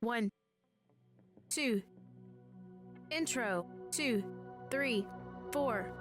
1, 2. Intro. 2, 3, 4.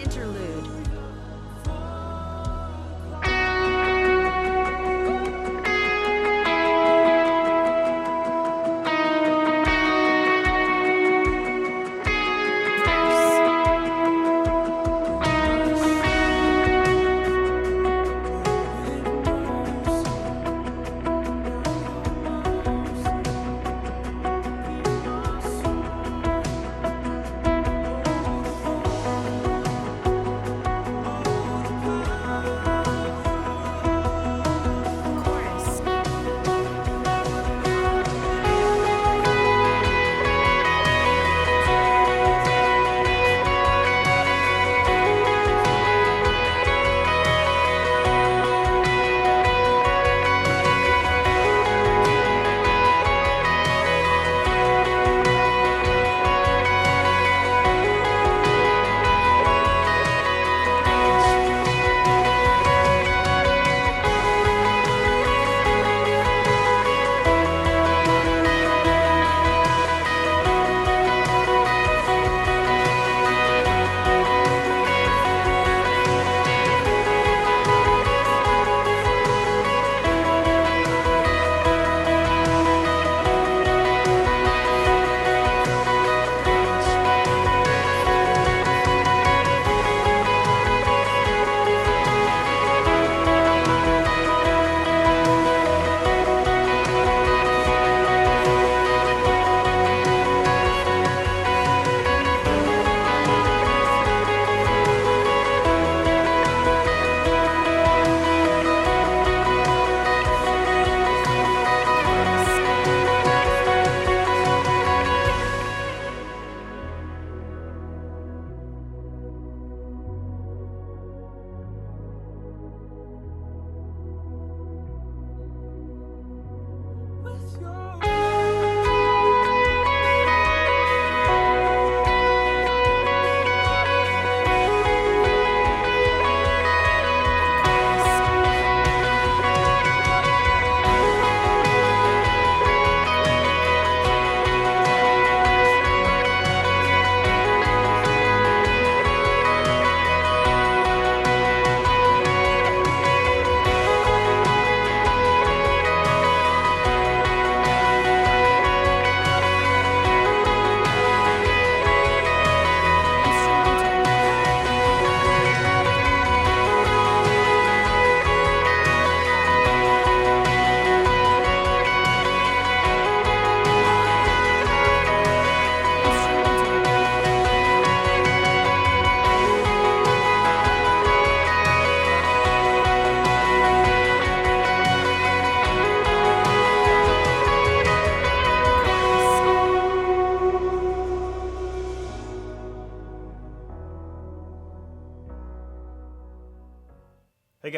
Interlude.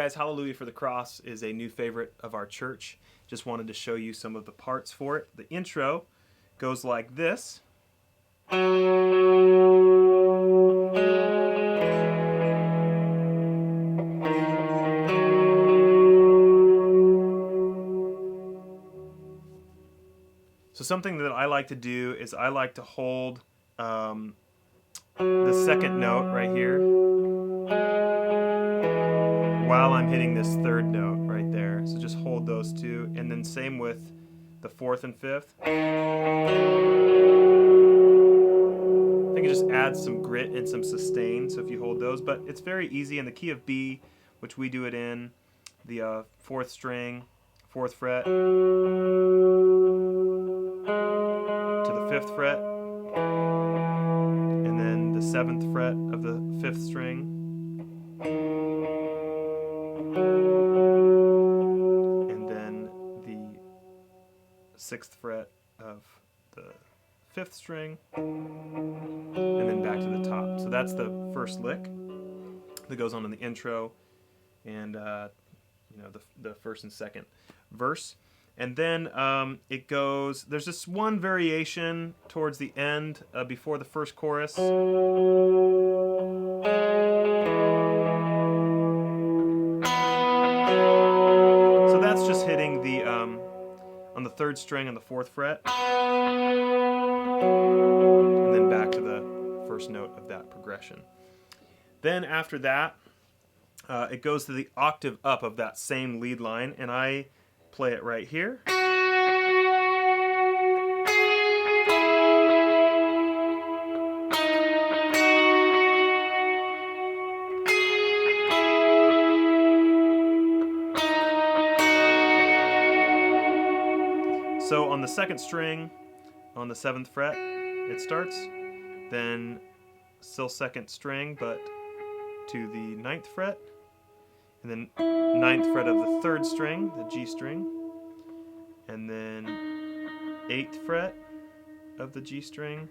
guys, Hallelujah for the Cross is a new favorite of our church. Just wanted to show you some of the parts for it. The intro goes like this. So something that I like to do is I like to hold the second note right here while I'm hitting this third note right there. So just hold those two, and then same with the fourth and fifth. I think it just adds some grit and some sustain, so if you hold those, but it's very easy in the key of B, which we do it in, the fourth string, fourth fret, to the fifth fret, and then the seventh fret of the fifth string, and then the sixth fret of the fifth string, and then back to the top. So that's the first lick that goes on in the intro, and the first and second verse. And then it goes, there's this one variation towards the end before the first chorus. So that's just hitting the on the third string on the fourth fret, and then back to the first note of that progression. Then after that, it goes to the octave up of that same lead line, and I play it right here. So on the second string, on the seventh fret, it starts, then still second string, but to the ninth fret, and then ninth fret of the third string, the G string, and then eighth fret of the G string,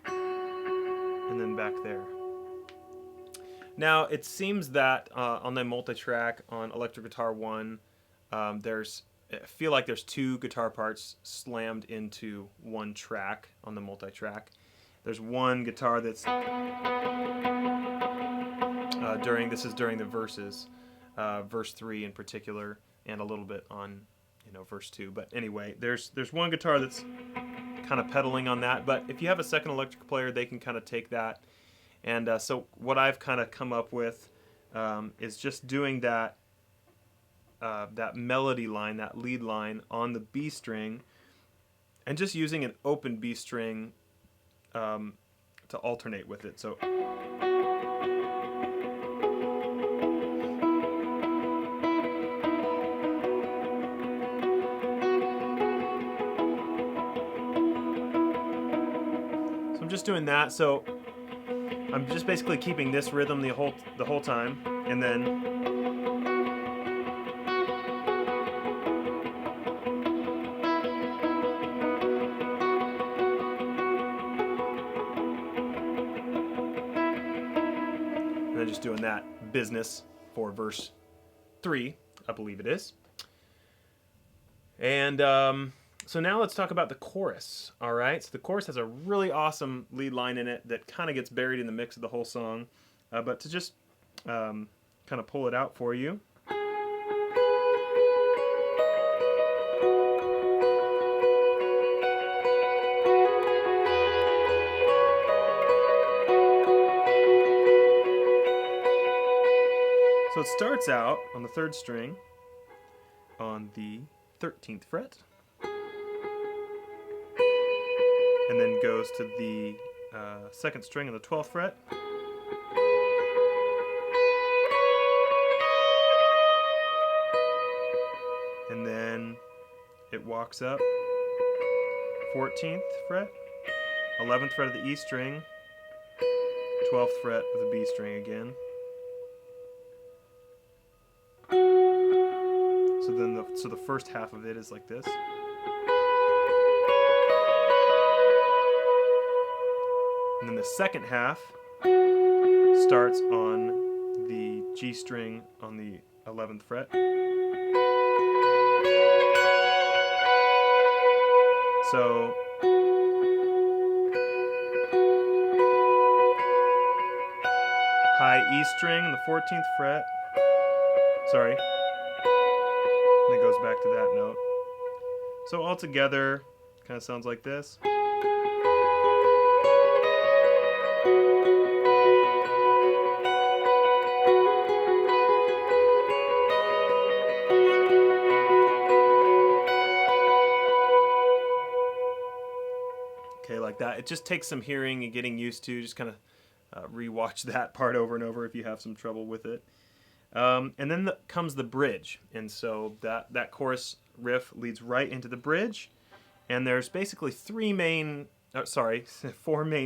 and then back there. Now it seems that on the multi-track on Electric Guitar 1, I feel like there's two guitar parts slammed into one track on the multi-track. There's one guitar that's during the verses, verse 3 in particular, and a little bit on verse 2. But anyway, there's one guitar that's kind of pedaling on that. But if you have a second electric player, they can kind of take that. And so what I've kind of come up with is just doing that melody line, that lead line on the B string, and just using an open B string to alternate with it. So I'm just doing that. So I'm just basically keeping this rhythm the whole time, and then just doing that business for verse 3, I believe it is. And so now let's talk about the chorus. All right, so the chorus has a really awesome lead line in it that kind of gets buried in the mix of the whole song. But to just kind of pull it out for you. So it starts out on the third string on the 13th fret, and then goes to the second string on the 12th fret, and then it walks up 14th fret, 11th fret of the E string, 12th fret of the B string again. So the first half of it is like this. And then the second half starts on the G string on the 11th fret. So high E string on the 14th fret. Sorry. And it goes back to that note. So all together, kind of sounds like this. Okay, like that. It just takes some hearing and getting used to. Just kind of rewatch that part over and over if you have some trouble with it. And then comes the bridge, and so that chorus riff leads right into the bridge. And there's basically four main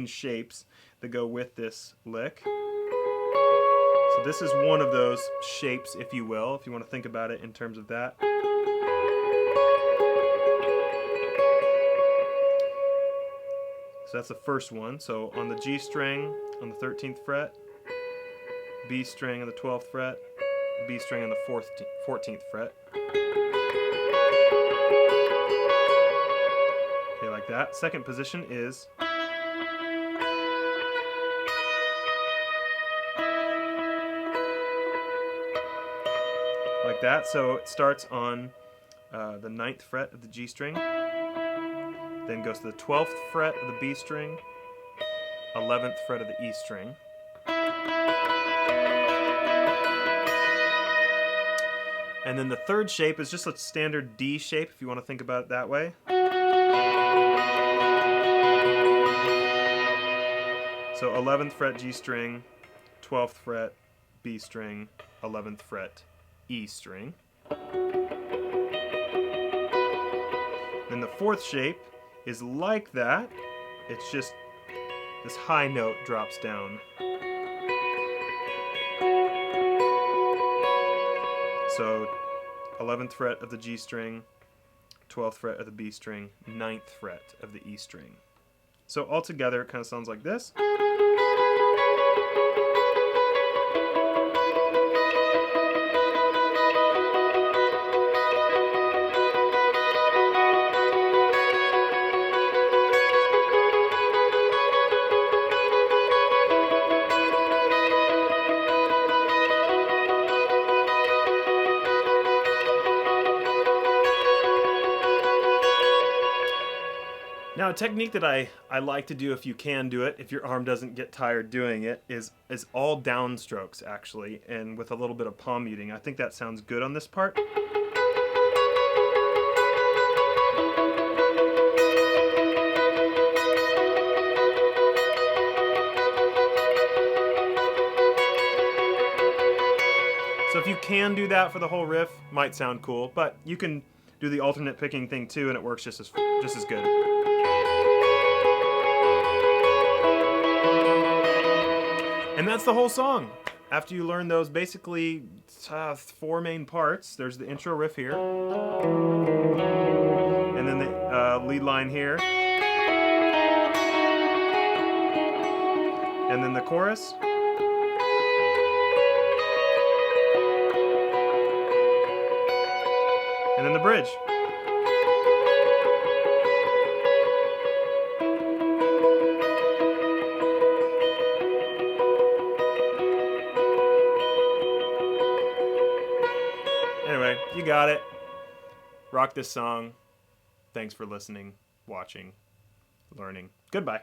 shapes that go with this lick. So this is one of those shapes, if you will, if you want to think about it in terms of that. So that's the first one. So on the G string on the 13th fret, B string on the 12th fret, B string on the 14th fret. Okay, like that. Second position is like that. So it starts on the 9th fret of the G string, then goes to the 12th fret of the B string, 11th fret of the E string. And then the third shape is just a standard D shape, if you want to think about it that way. So 11th fret G string, 12th fret B string, 11th fret E string. Then the fourth shape is like that. It's just this high note drops down. So 11th fret of the G string, 12th fret of the B string, 9th fret of the E string. So all together it kind of sounds like this. Now, a technique that I like to do, if you can do it, if your arm doesn't get tired doing it, is all downstrokes, actually, and with a little bit of palm muting. I think that sounds good on this part. So if you can do that for the whole riff, might sound cool, but you can do the alternate picking thing too, and it works just as good. And that's the whole song. After you learn those basically four main parts, there's the intro riff here, and then the lead line here, and then the chorus, and then the bridge. Anyway, you got it. Rock this song. Thanks for listening, watching, learning. Goodbye.